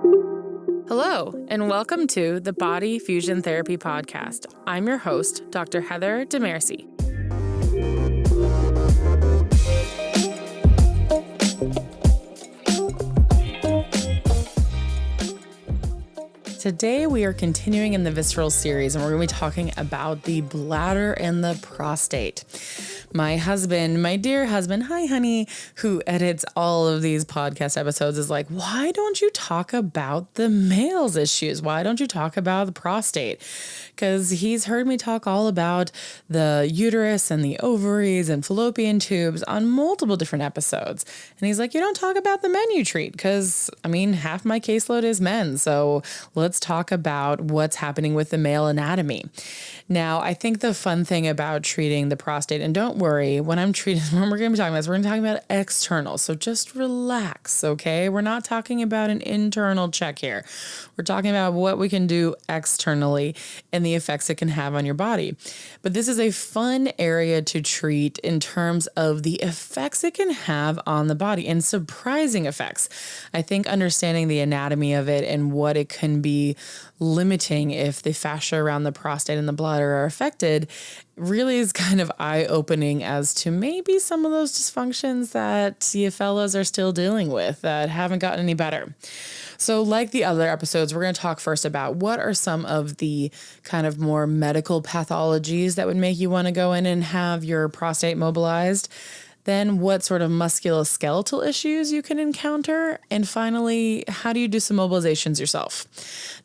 Hello, and welcome to the Body Fusion Therapy Podcast. I'm your host, Dr. Heather Demirci. Today we are continuing in the visceral series, and we're going to be talking about the bladder and the prostate. My husband, my dear husband, hi honey, who edits all of these podcast episodes is like, why don't you talk about the male's issues? Why don't you talk about the prostate? Because he's heard me talk all about the uterus and the ovaries and fallopian tubes on multiple different episodes. And he's like, you don't talk about the men you treat because, half my caseload is men. So let's talk about what's happening with the male anatomy. Now, I think the fun thing about treating the prostate, and don't worry, when we're going to be talking about this, we're going to talk about external. So just relax, okay? We're not talking about an internal check here. We're talking about what we can do externally and the effects it can have on your body. But this is a fun area to treat in terms of the effects it can have on the body and surprising effects. I think understanding the anatomy of it and what it can be limiting if the fascia around the prostate and the bladder are affected really is kind of eye-opening as to maybe some of those dysfunctions that you fellas are still dealing with that haven't gotten any better. So like the other episodes, we're going to talk first about what are some of the kind of more medical pathologies that would make you want to go in and have your prostate mobilized. Then what sort of musculoskeletal issues you can encounter. And finally, how do you do some mobilizations yourself?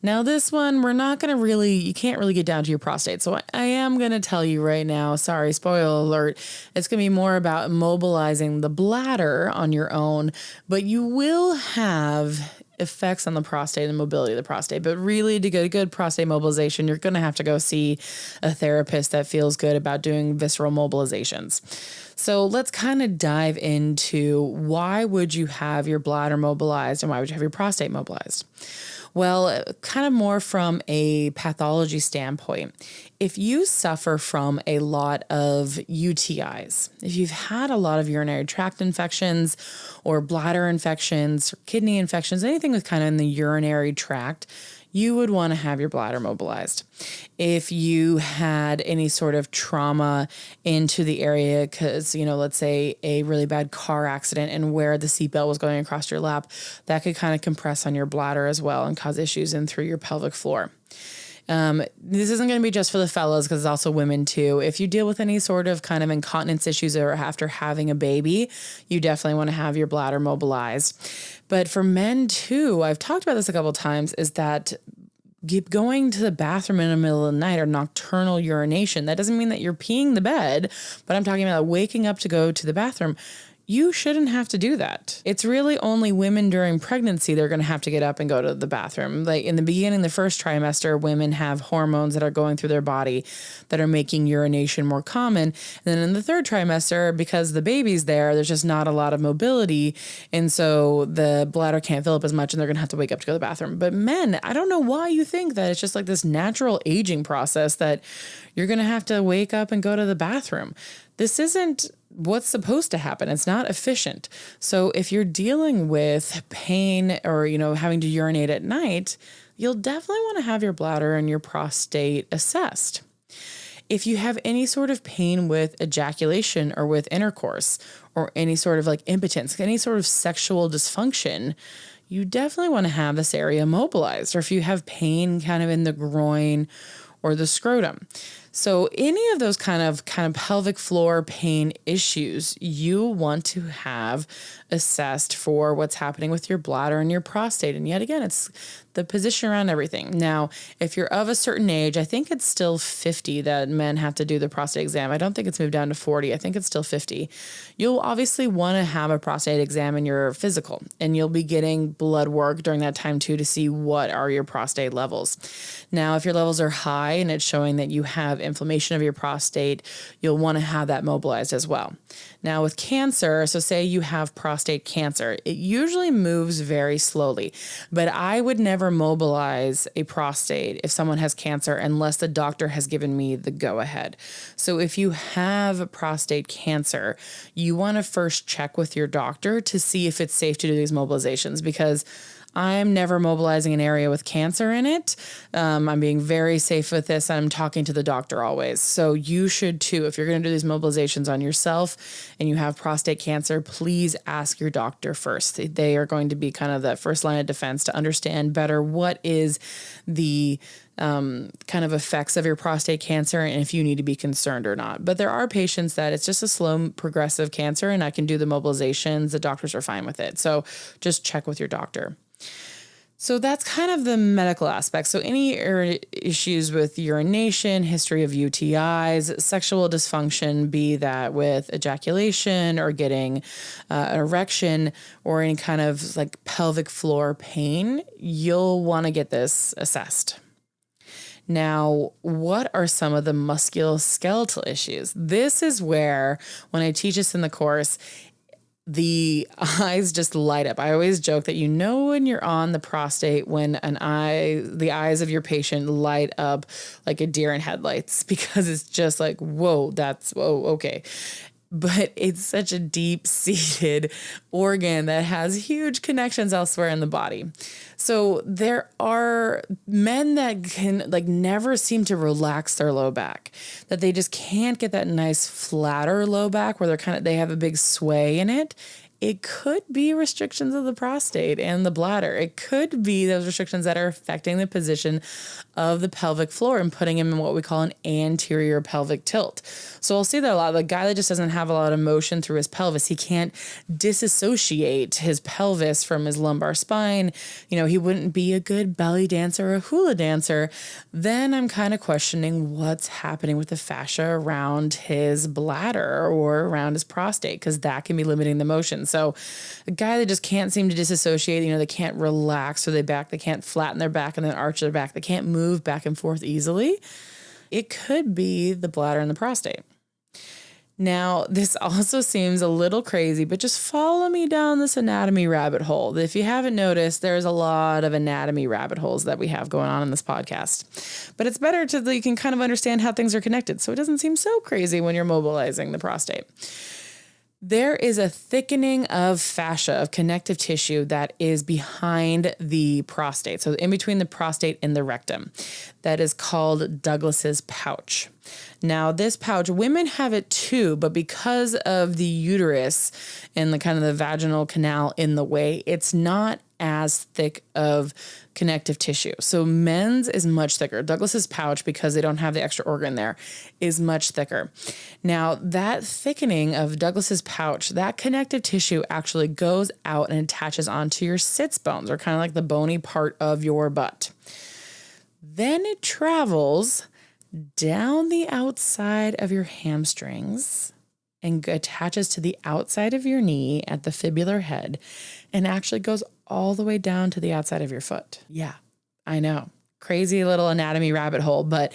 Now this one, you can't really get down to your prostate. So I am going to tell you right now, sorry, spoiler alert, it's going to be more about mobilizing the bladder on your own, but you will have effects on the prostate and mobility of the prostate. But really, to get a good prostate mobilization, you're going to have to go see a therapist that feels good about doing visceral mobilizations. So let's kind of dive into why would you have your bladder mobilized and why would you have your prostate mobilized? Well, kind of more from a pathology standpoint, if you suffer from a lot of UTIs, if you've had a lot of urinary tract infections or bladder infections, or kidney infections, anything with kind of in the urinary tract, you would want to have your bladder mobilized. If you had any sort of trauma into the area, because, let's say a really bad car accident and where the seatbelt was going across your lap, that could kind of compress on your bladder as well and cause issues in through your pelvic floor. This isn't going to be just for the fellows because it's also women too. If you deal with any sort of kind of incontinence issues or after having a baby, you definitely want to have your bladder mobilized. But for men too, I've talked about this a couple of times, is that going to the bathroom in the middle of the night or nocturnal urination. That doesn't mean that you're peeing the bed, but I'm talking about waking up to go to the bathroom. You shouldn't have to do that. It's really only women during pregnancy that are going to have to get up and go to the bathroom. Like in the beginning, the first trimester, women have hormones that are going through their body that are making urination more common. And then in the third trimester, because the baby's there's just not a lot of mobility. And so the bladder can't fill up as much and they're going to have to wake up to go to the bathroom. But men, I don't know why you think that it's just like this natural aging process that you're going to have to wake up and go to the bathroom. This isn't what's supposed to happen. It's not efficient. So if you're dealing with pain or, having to urinate at night, you'll definitely want to have your bladder and your prostate assessed. If you have any sort of pain with ejaculation or with intercourse or any sort of like impotence, any sort of sexual dysfunction, you definitely want to have this area mobilized. Or if you have pain kind of in the groin or the scrotum. So any of those kind of pelvic floor pain issues, you want to have assessed for what's happening with your bladder and your prostate. And yet again, it's the position around everything. Now, if you're of a certain age, I think it's still 50 that men have to do the prostate exam. I don't think it's moved down to 40. I think it's still 50. You'll obviously want to have a prostate exam in your physical, and you'll be getting blood work during that time too to see what are your prostate levels. Now, if your levels are high and it's showing that you have inflammation of your prostate, you'll want to have that mobilized as well. Now with cancer, so say you have prostate cancer, it usually moves very slowly, but I would never mobilize a prostate if someone has cancer unless the doctor has given me the go ahead. So if you have prostate cancer, you want to first check with your doctor to see if it's safe to do these mobilizations, because I'm never mobilizing an area with cancer in it. I'm being very safe with this. I'm talking to the doctor always. So you should too. If you're going to do these mobilizations on yourself and you have prostate cancer, please ask your doctor first. They are going to be kind of the first line of defense to understand better what is the kind of effects of your prostate cancer and if you need to be concerned or not. But there are patients that it's just a slow progressive cancer and I can do the mobilizations. The doctors are fine with it. So just check with your doctor. So that's kind of the medical aspect. So any issues with urination, history of UTIs, sexual dysfunction, be that with ejaculation or getting an erection or any kind of like pelvic floor pain, you'll want to get this assessed. Now, what are some of the musculoskeletal issues? This is where, when I teach this in the course, the eyes just light up. I always joke that when you're on the prostate when the eyes of your patient light up like a deer in headlights, because it's just like, whoa, okay. But it's such a deep-seated organ that has huge connections elsewhere in the body. So there are men that can never seem to relax their low back, that they just can't get that nice flatter low back where they have a big sway in it. It could be restrictions of the prostate and the bladder. It could be those restrictions that are affecting the position of the pelvic floor and putting him in what we call an anterior pelvic tilt. So I'll see that a lot. The guy that just doesn't have a lot of motion through his pelvis, he can't disassociate his pelvis from his lumbar spine. He wouldn't be a good belly dancer or a hula dancer. Then I'm kind of questioning what's happening with the fascia around his bladder or around his prostate, because that can be limiting the motion. So a guy that just can't seem to disassociate, they can't relax their back, they can't flatten their back and then arch their back, they can't move back and forth easily. It could be the bladder and the prostate. Now, this also seems a little crazy, but just follow me down this anatomy rabbit hole. If you haven't noticed, there's a lot of anatomy rabbit holes that we have going on in this podcast. But it's better that you can kind of understand how things are connected, so it doesn't seem so crazy when you're mobilizing the prostate. There is a thickening of fascia, of connective tissue that is behind the prostate. So in between the prostate and the rectum, that is called Douglas's pouch. Now, this pouch, women have it too, but because of the uterus and the kind of the vaginal canal in the way, it's not as thick of connective tissue. So men's is much thicker. Douglas's pouch, because they don't have the extra organ there, is much thicker. Now, that thickening of Douglas's pouch, that connective tissue actually goes out and attaches onto your sits bones, or kind of like the bony part of your butt. Then it travels down the outside of your hamstrings and attaches to the outside of your knee at the fibular head and actually goes all the way down to the outside of your foot. Yeah, I know. Crazy little anatomy rabbit hole. But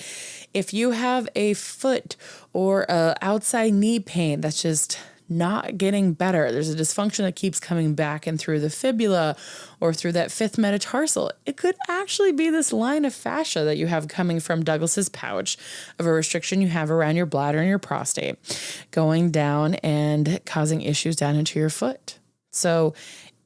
if you have a foot or a outside knee pain that's just not getting better, there's a dysfunction that keeps coming back and through the fibula or through that fifth metatarsal, it could actually be this line of fascia that you have coming from Douglas's pouch of a restriction you have around your bladder and your prostate going down and causing issues down into your foot. So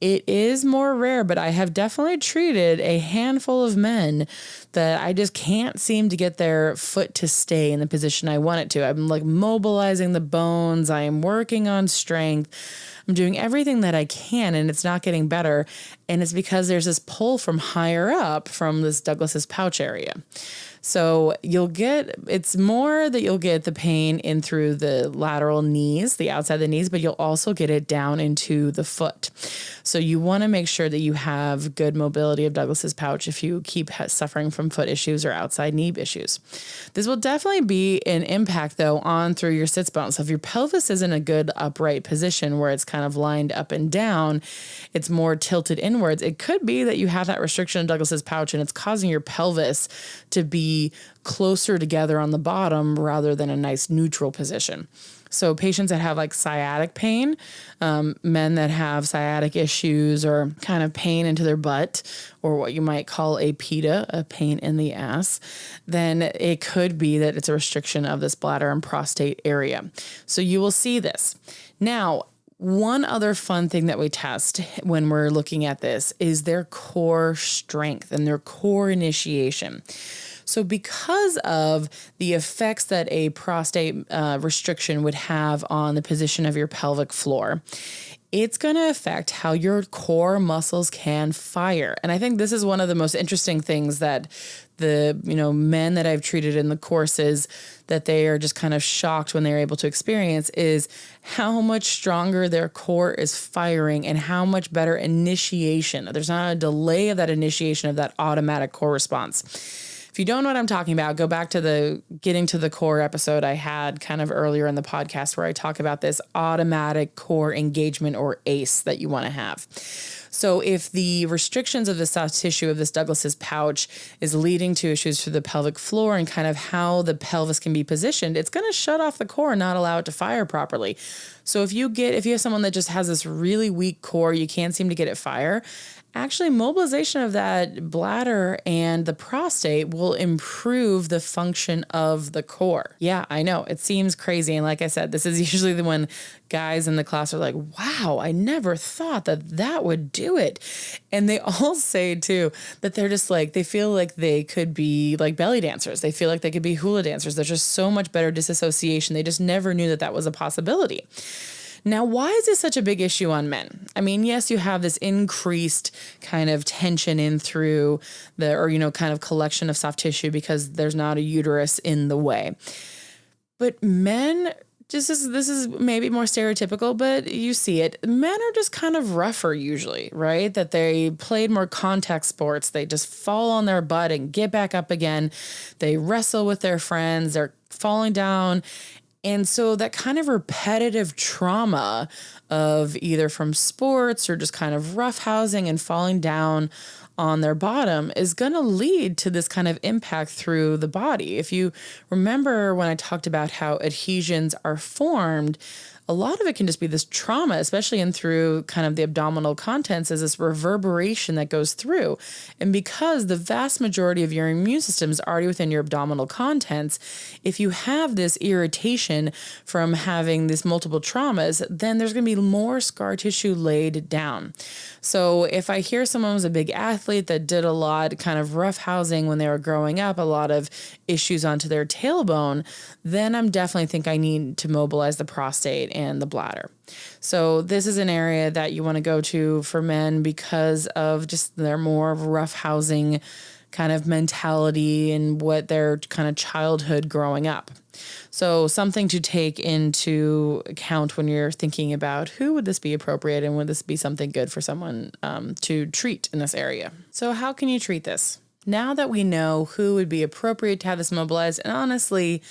it is more rare, but I have definitely treated a handful of men that I just can't seem to get their foot to stay in the position I want it to. I'm mobilizing the bones. I am working on strength. I'm doing everything that I can, and it's not getting better. And it's because there's this pull from higher up from this Douglas's pouch area. So it's more that you'll get the pain in through the lateral knees, the outside of the knees, but you'll also get it down into the foot. So you want to make sure that you have good mobility of Douglas's pouch if you keep suffering from foot issues or outside knee issues. This will definitely be an impact though on through your sits bones. So if your pelvis is in a good upright position where it's kind of lined up and down, it's more tilted inwards. It could be that you have that restriction in Douglas's pouch and it's causing your pelvis to be closer together on the bottom rather than a nice neutral position. So patients that have sciatic pain, men that have sciatic issues or kind of pain into their butt, or what you might call a PITA, a pain in the ass, then it could be that it's a restriction of this bladder and prostate area. So you will see this. Now, One other fun thing that we test when we're looking at this is their core strength and their core initiation. So because of the effects that a prostate restriction would have on the position of your pelvic floor, it's going to affect how your core muscles can fire. And I think this is one of the most interesting things that the, men that I've treated in the courses that they are just kind of shocked when they're able to experience is how much stronger their core is firing and how much better initiation. There's not a delay of that initiation of that automatic core response. If you don't know what I'm talking about, go back to the getting to the core episode I had kind of earlier in the podcast where I talk about this automatic core engagement or ACE that you want to have. So if the restrictions of the soft tissue of this Douglas's pouch is leading to issues through the pelvic floor and kind of how the pelvis can be positioned, it's going to shut off the core and not allow it to fire properly. So if you have someone that just has this really weak core, you can't seem to get it fire, actually mobilization of that bladder and the prostate will improve the function of the core. Yeah, I know it seems crazy. And like I said, this is usually the when guys in the class are like, wow, I never thought that would do it. And they all say too, that they're just like, they feel like they could be like belly dancers. They feel like they could be hula dancers. There's just so much better disassociation. They just never knew that was a possibility. Now, why is this such a big issue on men? I mean, yes, you have this increased kind of tension in through kind of collection of soft tissue because there's not a uterus in the way. But men, this is maybe more stereotypical, but you see it. Men are just kind of rougher usually, right? That they played more contact sports. They just fall on their butt and get back up again. They wrestle with their friends. They're falling down. And so that kind of repetitive trauma of either from sports or just kind of roughhousing and falling down on their bottom is going to lead to this kind of impact through the body. If you remember when I talked about how adhesions are formed, a lot of it can just be this trauma, especially in through kind of the abdominal contents, is this reverberation that goes through. And because the vast majority of your immune system is already within your abdominal contents, if you have this irritation from having these multiple traumas, then there's going to be more scar tissue laid down. So if I hear someone was a big athlete that did a lot kind of roughhousing when they were growing up, a lot of issues onto their tailbone, then I'm definitely think I need to mobilize the prostate and the bladder. So this is an area that you want to go to for men because of just their more roughhousing kind of mentality and what their kind of childhood growing up. So something to take into account when you're thinking about who would this be appropriate and would this be something good for someone to treat in this area. So how can you treat this? Now that we know who would be appropriate to have this mobilized, and honestly,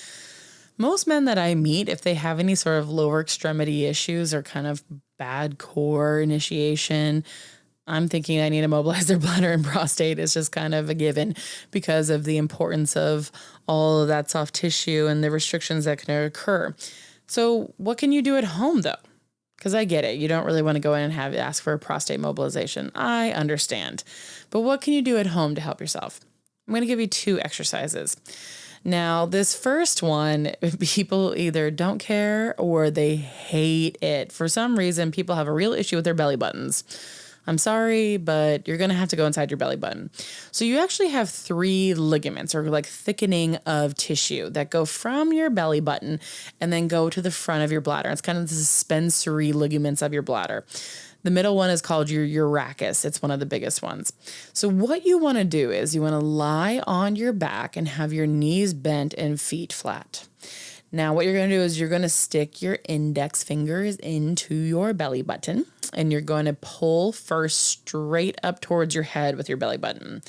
most men that I meet, if they have any sort of lower extremity issues or kind of bad core initiation, I'm thinking I need to mobilize their bladder and prostate. It's just kind of a given because of the importance of all of that soft tissue and the restrictions that can occur. So what can you do at home though? Because I get it. You don't really want to go in and ask for a prostate mobilization. I understand. But what can you do at home to help yourself? I'm going to give you 2 exercises. Now, this first one, people either don't care or they hate it. For some reason, people have a real issue with their belly buttons. I'm sorry, but you're going to have to go inside your belly button. So you actually have 3 ligaments or like thickening of tissue that go from your belly button and then go to the front of your bladder. It's kind of the suspensory ligaments of your bladder. The middle one is called your urachus. It's one of the biggest ones. So what you want to do is you want to lie on your back and have your knees bent and feet flat. Now, what you're going to do is you're going to stick your index fingers into your belly button and you're going to pull first straight up towards your head with your belly button.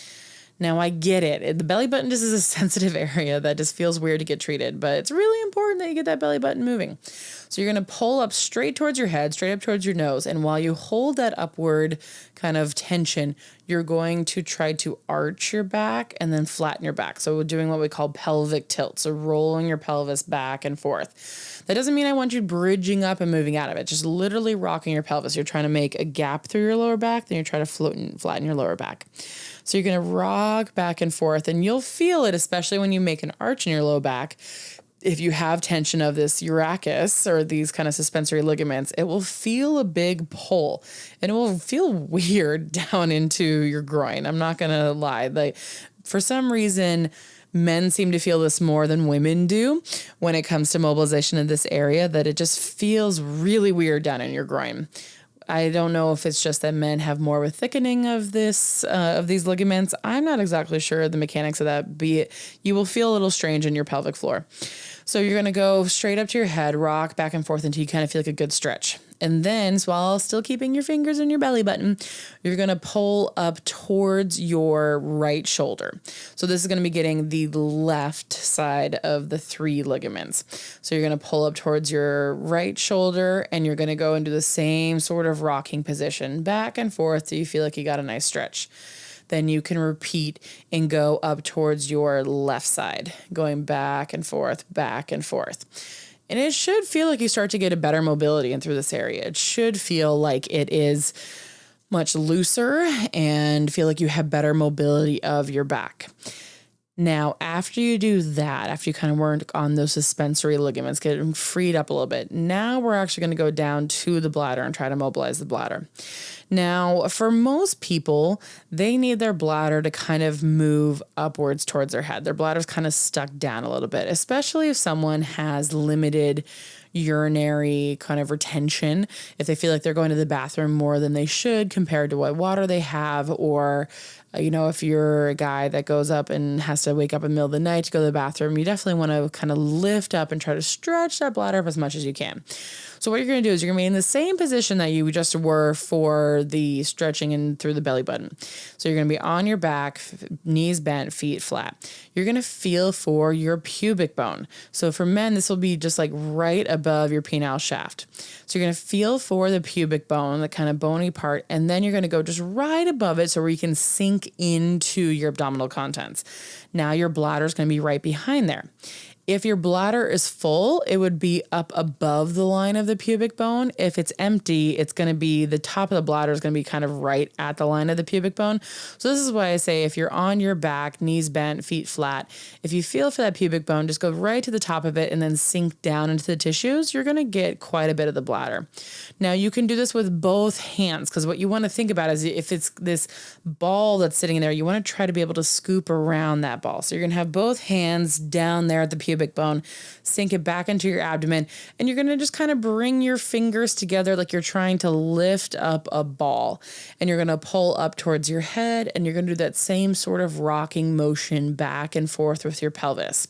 Now, I get it. The belly button just is a sensitive area that just feels weird to get treated, but it's really important that you get that belly button moving. So you're going to pull up straight towards your head, straight up towards your nose. And while you hold that upward kind of tension, you're going to try to arch your back and then flatten your back. So we're doing what we call pelvic tilt. So rolling your pelvis back and forth. That doesn't mean I want you bridging up and moving out of it. Just literally rocking your pelvis. You're trying to make a gap through your lower back, then you're trying to float and flatten your lower back. So you're going to rock back and forth and you'll feel it, especially when you make an arch in your low back. if you have tension of this urachus or these kind of suspensory ligaments, it will feel a big pull and it will feel weird down into your groin. I'm not going to lie. Like, for some reason, men seem to feel this more than women do when it comes to mobilization in this area, that it just feels really weird down in your groin. I don't know if it's just that men have more of a thickening of this, of these ligaments. I'm not exactly sure the mechanics of that, be it you will feel a little strange in your pelvic floor. So you're going to go straight up to your head, rock back and forth until you kind of feel like a good stretch. And then, so while still keeping your fingers in your belly button, you're going to pull up towards your right shoulder. So this is going to be getting the left side of the 3 ligaments. So you're going to pull up towards your right shoulder and you're going to go into the same sort of rocking position, back and forth till you feel like you got a nice stretch. Then you can repeat and go up towards your left side, going back and forth, back and forth. And it should feel like you start to get a better mobility in through this area. It should feel like it is much looser and feel like you have better mobility of your back. Now, after you do that, after you kind of work on those suspensory ligaments, get them freed up a little bit, now we're actually going to go down to the bladder and try to mobilize the bladder. Now, for most people, they need their bladder to kind of move upwards towards their head. Their bladder's kind of stuck down a little bit, especially if someone has limited urinary kind of retention, if they feel like they're going to the bathroom more than they should compared to what water they have, or if you're a guy that goes up and has to wake up in the middle of the night to go to the bathroom, you definitely want to kind of lift up and try to stretch that bladder up as much as you can. So what you're going to do is you're going to be in the same position that you just were for the stretching and through the belly button. So you're going to be on your back, knees bent, feet flat. You're going to feel for your pubic bone. So for men, this will be just like right above your penile shaft. So you're going to feel for the pubic bone, the kind of bony part, and then you're going to go just right above it so where you can sink into your abdominal contents. Now your bladder is going to be right behind there. If your bladder is full, it would be up above the line of the pubic bone. If it's empty, it's going to be the top of the bladder is going to be kind of right at the line of the pubic bone. So this is why I say if you're on your back, knees bent, feet flat, if you feel for that pubic bone, just go right to the top of it and then sink down into the tissues. You're going to get quite a bit of the bladder. Now you can do this with both hands, because what you want to think about is if it's this ball that's sitting in there, you want to try to be able to scoop around that ball. So you're going to have both hands down there at the pubic bone, sink it back into your abdomen, and you're going to just kind of bring your fingers together like you're trying to lift up a ball, and you're going to pull up towards your head, and you're going to do that same sort of rocking motion back and forth with your pelvis.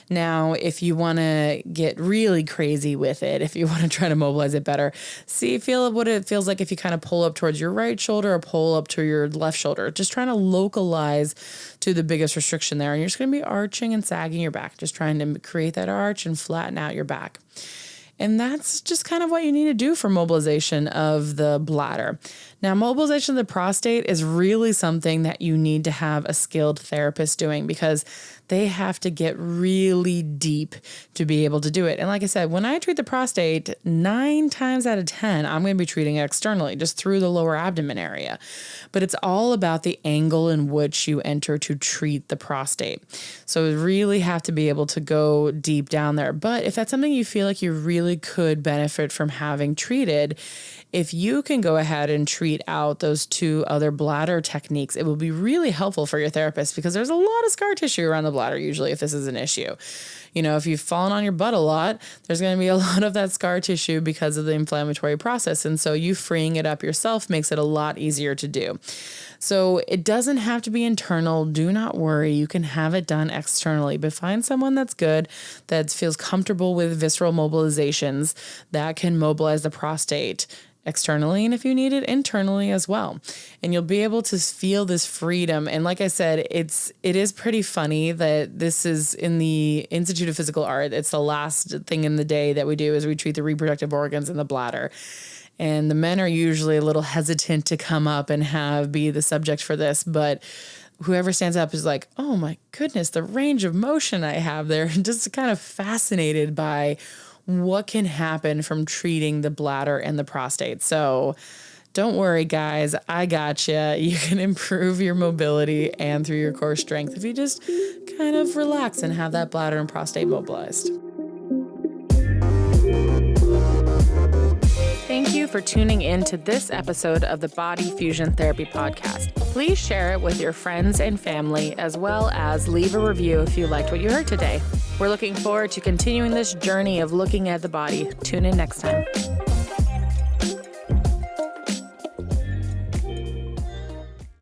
Now, if you want to get really crazy with it, if you want to try to mobilize it better, feel what it feels like if you kind of pull up towards your right shoulder or pull up to your left shoulder. Just trying to localize to the biggest restriction there. And you're just going to be arching and sagging your back, just trying to create that arch and flatten out your back. And that's just kind of what you need to do for mobilization of the bladder. Now, mobilization of the prostate is really something that you need to have a skilled therapist doing, because they have to get really deep to be able to do it. And like I said, when I treat the prostate, 9 times out of 10, I'm going to be treating it externally, just through the lower abdomen area. But it's all about the angle in which you enter to treat the prostate. So you really have to be able to go deep down there. But if that's something you feel like you really could benefit from having treated, if you can go ahead and treat out those 2 other bladder techniques, it will be really helpful for your therapist, because there's a lot of scar tissue around the bladder usually if this is an issue. If you've fallen on your butt a lot, there's going to be a lot of that scar tissue because of the inflammatory process. And so you freeing it up yourself makes it a lot easier to do. So it doesn't have to be internal. Do not worry. You can have it done externally, but find someone that's good, that feels comfortable with visceral mobilizations, that can mobilize the prostate externally, and if you need it, internally as well. And you'll be able to feel this freedom. And like I said, it is pretty funny that this is in the Institute of Physical Art. It's the last thing in the day that we do is we treat the reproductive organs in the bladder. And the men are usually a little hesitant to come up and be the subject for this, but whoever stands up is like, oh my goodness, the range of motion I have there. Just kind of fascinated by what can happen from treating the bladder and the prostate. So don't worry, guys. I got you. You can improve your mobility and through your core strength if you just kind of relax and have that bladder and prostate mobilized. Thank you for tuning in to this episode of the Body Fusion Therapy Podcast. Please share it with your friends and family, as well as leave a review if you liked what you heard today. We're looking forward to continuing this journey of looking at the body. Tune in next time.